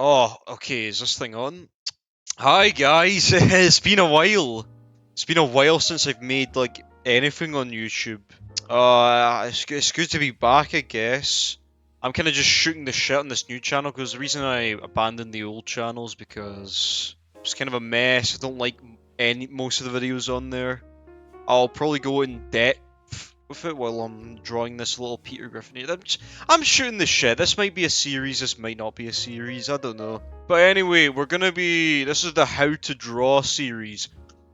Oh, okay, is this thing on? Hi guys, it's been a while. It's been a while since I've made like anything on YouTube. It's good to be back, I guess. I'm kind of just shooting the shit on this new channel because the reason I abandoned the old channel is because it's kind of a mess. I don't like most of the videos on there. I'll probably go in depth with it while I'm drawing this little Peter Griffin here. I'm shooting the shit. This might be a series, this might not be a series, I don't know. But anyway, this is the how to draw series.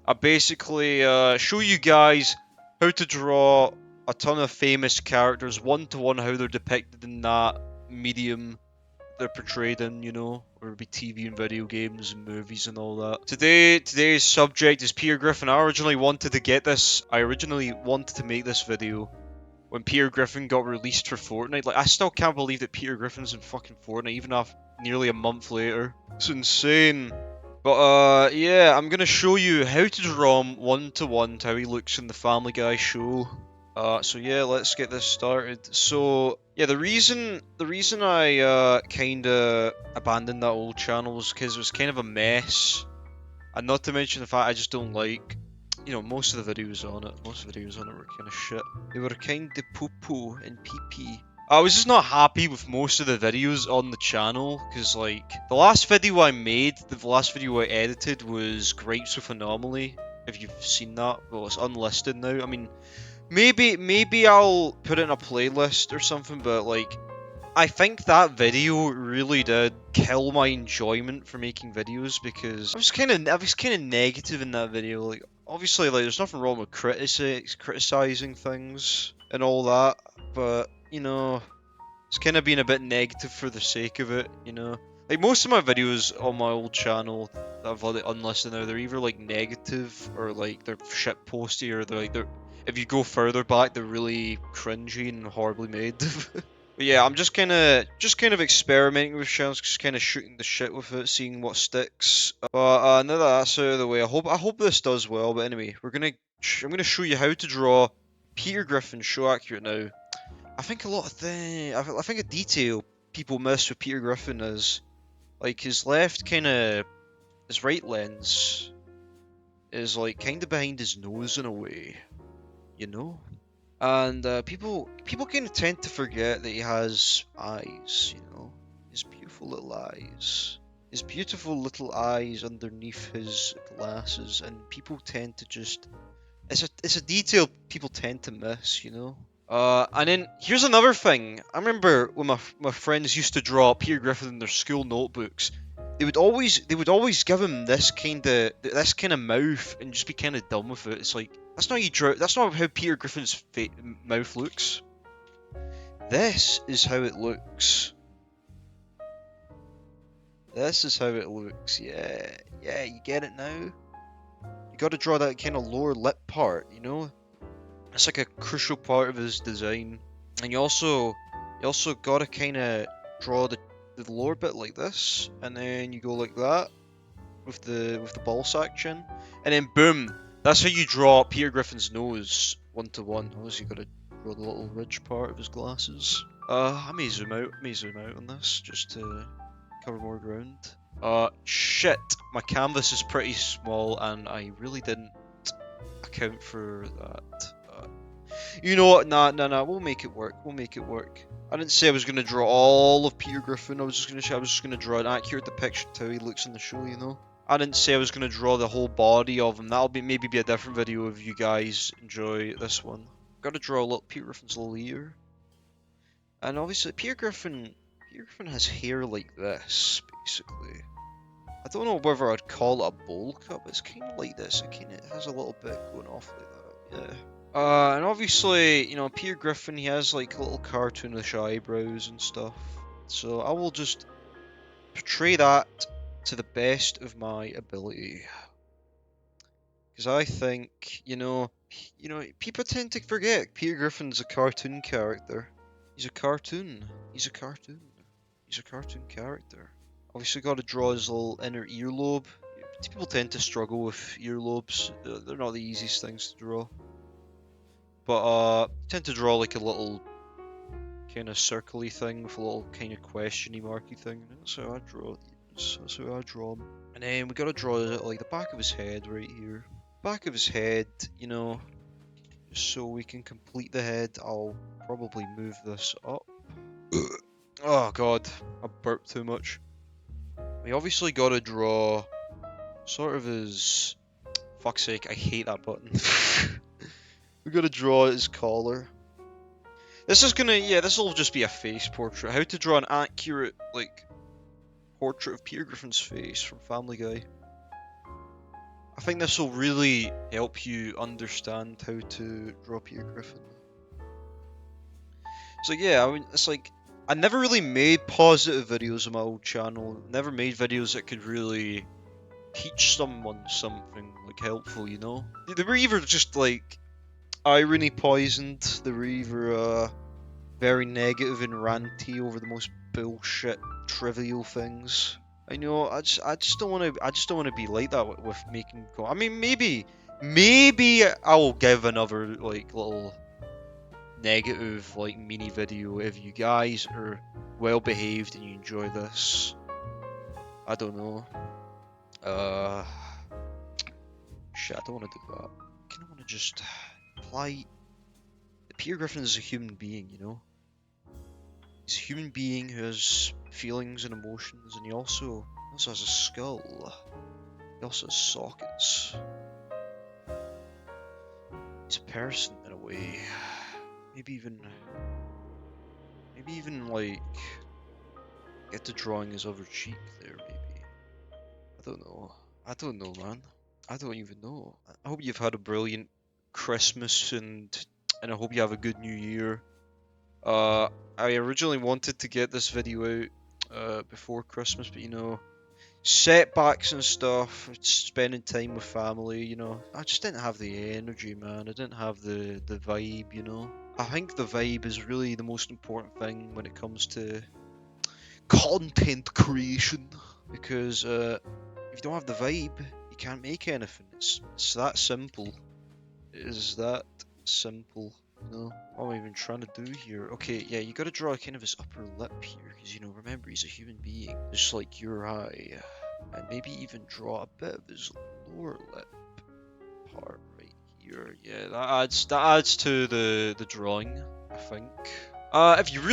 I basically show you guys how to draw a ton of famous characters, one to one how they're depicted in that medium they're portrayed in, whether it be TV and video games and movies and all that. Today's subject is Peter Griffin. I originally wanted to make this video when Peter Griffin got released for Fortnite. Like, I still can't believe that Peter Griffin's in fucking Fortnite, even after nearly a month later. It's insane. But, yeah, I'm gonna show you how to draw him one-to-one to how he looks in the Family Guy show. So yeah, let's get this started. So yeah, the reason I kinda abandoned that old channel was because it was kind of a mess, and not to mention the fact I just don't like, most of the videos on it. Most of the videos on it were kind of shit. They were kind of poo-poo and pee-pee. I was just not happy with most of the videos on the channel, because like, the last video I made, the last video I edited was Gripes with Anomaly, if you've seen that. Well, it's unlisted now. I mean, maybe I'll put it in a playlist or something, but like, I think that video really did kill my enjoyment for making videos because I was kind of negative in that video. Like, obviously, like, there's nothing wrong with criticizing things and all that, but it's kind of being a bit negative for the sake of it. Like, most of my videos on my old channel that I've let it unlisted now, they're either like negative or like they're shit posty, or they're if you go further back, they're really cringy and horribly made. But yeah, I'm just kind of experimenting with shells, just kind of shooting the shit with it, seeing what sticks. But now that that's out of the way, I hope this does well. But anyway, I'm gonna show you how to draw Peter Griffin. Show accurate now. I think a lot of things. I think a detail people miss with Peter Griffin is like his right lens is like kind of behind his nose in a way, you know. And people kind of tend to forget that he has eyes, his beautiful little eyes. His beautiful little eyes underneath his glasses, and people tend to just it's a detail people tend to miss. And then here's another thing. I remember when my friends used to draw Peter Griffin in their school notebooks. They would always give him this kind of mouth and just be kind of dumb with it. It's like, that's not how Peter Griffin's mouth looks. This is how it looks. This is how it looks. Yeah, yeah, you get it now. You got to draw that kind of lower lip part. It's like a crucial part of his design. And you also gotta kind of draw the lower bit like this, and then you go like that with the ball sack chin, and then boom, that's how you draw Peter Griffin's nose one to one. Obviously, you gotta draw the little ridge part of his glasses. I may zoom out on this just to cover more ground. Shit, my canvas is pretty small, and I really didn't account for that. You know what? Nah. We'll make it work. We'll make it work. I didn't say I was gonna draw all of Peter Griffin. I was just gonna draw an accurate depiction of how he looks in the show. I didn't say I was gonna draw the whole body of him. That'll maybe be a different video if you guys enjoy this one. Gotta draw a little Peter Griffin's little ear, and obviously Peter Griffin has hair like this, basically. I don't know whether I'd call it a bowl cut, but it's kind of like this. It has a little bit going off like that. Yeah. And obviously, Peter Griffin, he has like little cartoonish eyebrows and stuff. So I will just portray that to the best of my ability. Because I think, people tend to forget Peter Griffin's a cartoon character. He's a cartoon. He's a cartoon. He's a cartoon character. Obviously got to draw his little inner earlobe. People tend to struggle with earlobes. They're not the easiest things to draw. But tend to draw like a little kind of circly thing with a little kind of questiony marky thing. That's how I draw Griffins. That's how I draw him. And then we gotta draw like the back of his head right here. Back of his head, you know, just so we can complete the head. I'll probably move this up. Oh god, I burped too much. We obviously gotta draw sort of his... Fuck's sake, I hate that button. We gotta draw his collar. This is gonna, yeah, this will just be a face portrait. How to draw an accurate, like, portrait of Peter Griffin's face from Family Guy. I think this will really help you understand how to draw Peter Griffin. So yeah, I mean, it's like, I never really made positive videos on my old channel. Never made videos that could really teach someone something, like, helpful, you know? They were either just, like, irony poisoned, they were either, very negative and ranty over the most bullshit, trivial things. I know. I just don't want to be like that with making. I mean, maybe I'll give another like little negative like mini video if you guys are well behaved and you enjoy this. I don't know. Shit. I don't want to do that. I kind of want to just apply. Peter Griffin is a human being, you know. He's a human being who has feelings and emotions, and he also has a skull. He also has sockets. He's a person in a way. Maybe even like get to drawing his other cheek there. Maybe. I don't know. I don't know, man. I don't even know. I hope you've had a brilliant Christmas and I hope you have a good New Year. I originally wanted to get this video out before Christmas, but you know, setbacks and stuff, spending time with family, you know, I just didn't have the energy, man. I didn't have the vibe, you know. I think the vibe is really the most important thing when it comes to content creation, because if you don't have the vibe, you can't make anything. It's that simple. It is that simple. No, what am I even trying to do here? Okay, yeah, you gotta draw kind of his upper lip here, because, you know, remember, he's a human being, just like your eye. And maybe even draw a bit of his lower lip part right here. Yeah, that adds to the drawing, I think. If you're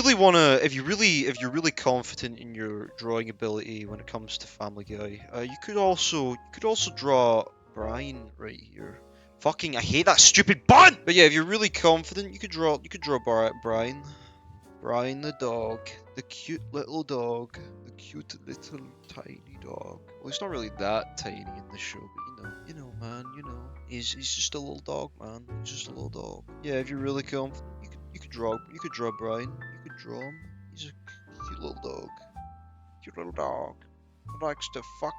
really confident in your drawing ability when it comes to Family Guy, you could also draw Brian right here. Fucking, I hate that stupid button! But yeah, if you're really confident, you could draw Brian. Brian the dog. The cute little dog. The cute little tiny dog. Well, he's not really that tiny in the show, but you know, man, you know. He's just a little dog, man. He's just a little dog. Yeah, if you're really confident, you could draw Brian. You could draw him. He's a cute little dog. Cute little dog. Likes to fuck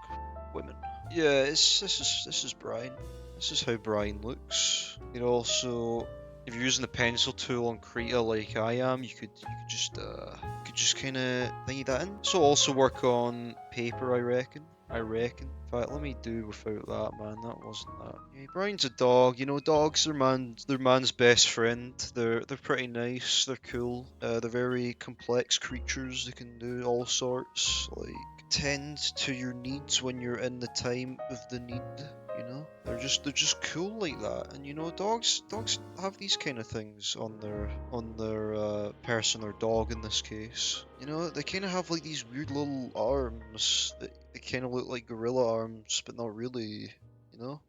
women. Yeah, this is Brian. This is how Brian looks. You know, also, if you're using the pencil tool on Krita like I am, you could just kind of thingy that in. So also work on paper, I reckon. In fact, let me do without that, man. That wasn't that. Yeah, Brian's a dog. You know, dogs are man's best friend. They're pretty nice. They're cool. They're very complex creatures. They can do all sorts. Like tend to your needs when you're in the time of the need. You know, they're just cool like that. And you know, dogs have these kind of things on their person or dog in this case. You know, they kind of have like these weird little arms that they kind of look like gorilla arms, but not really. You know.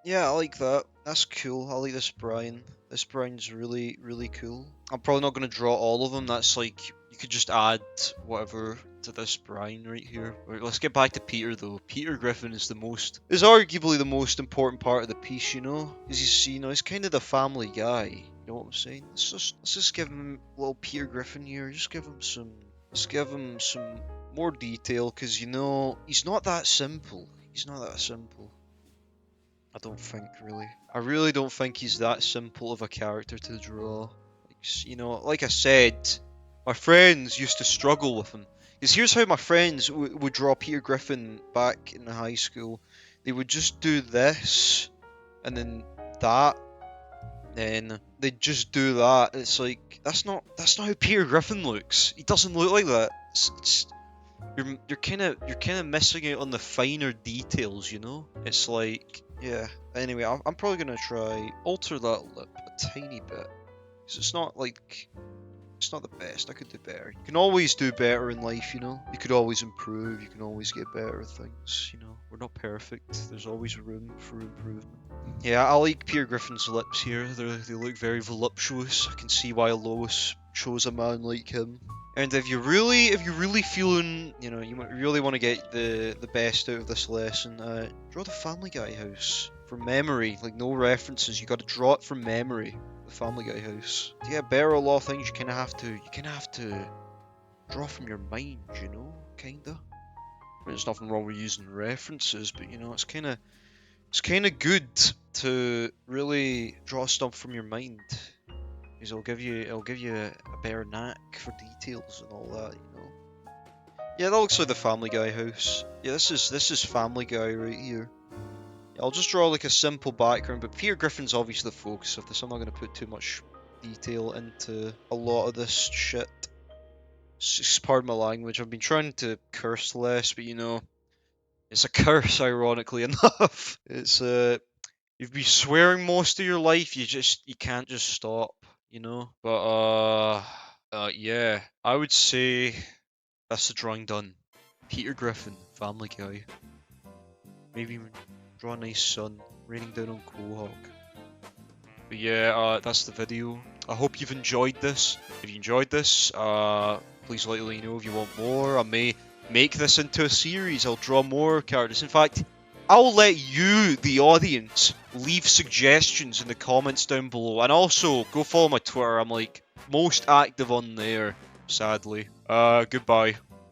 Yeah, I like that. That's cool. I like this Brian. This Brian's really cool. I'm probably not gonna draw all of them. That's like you could just add whatever to this Brian right here. Right, let's get back to Peter though. Peter Griffin is arguably the most important part of the piece, you know, because he's kind of the family guy. You know what I'm saying? Let's just give him little Peter Griffin here. Just give him some more detail, because you know he's not that simple. I don't think, really. I really don't think he's that simple of a character to draw. Like, you know, like I said, my friends used to struggle with him. Because here's how my friends would draw Peter Griffin back in high school. They would just do this, and then that, then they'd just do that. It's like, that's not how Peter Griffin looks. He doesn't look like that. you're kind of missing out on the finer details, you know? It's like, yeah. Anyway, I'm probably gonna try alter that lip a tiny bit, because it's not like it's not the best. I could do better. You can always do better in life, you know? You could always improve. You can always get better at things, you know? We're not perfect. There's always room for improvement. Yeah, I like Peter Griffin's lips here. They look very voluptuous. I can see why Lois chose a man like him. And if you're really feeling, you know, you really want to get the best out of this lesson, draw the Family Guy house from memory. Like no references. You got to draw it from memory. The Family Guy house. To get better at a lot of things, you kind of have to draw from your mind. You know, kinda. I mean, there's nothing wrong with using references, but you know, it's kind of good to really draw stuff from your mind. Because it'll give you a better knack for details and all that, you know. Yeah, that looks like the Family Guy house. Yeah, this is Family Guy right here. Yeah, I'll just draw like a simple background, but Peter Griffin's obviously the focus of this. I'm not going to put too much detail into a lot of this shit. Just pardon my language. I've been trying to curse less, but you know, it's a curse, ironically enough. It's you've been swearing most of your life. You can't just stop, you know. But yeah, I would say that's the drawing done. Peter Griffin, Family Guy. Maybe even draw a nice sun raining down on Quahog. But yeah, that's the video. I hope you've enjoyed this. If you enjoyed this, please let me know if you want more. I may make this into a series. I'll draw more characters. In fact, I'll let you, the audience, leave suggestions in the comments down below. And also, go follow my Twitter. I'm like most active on there, sadly. Goodbye.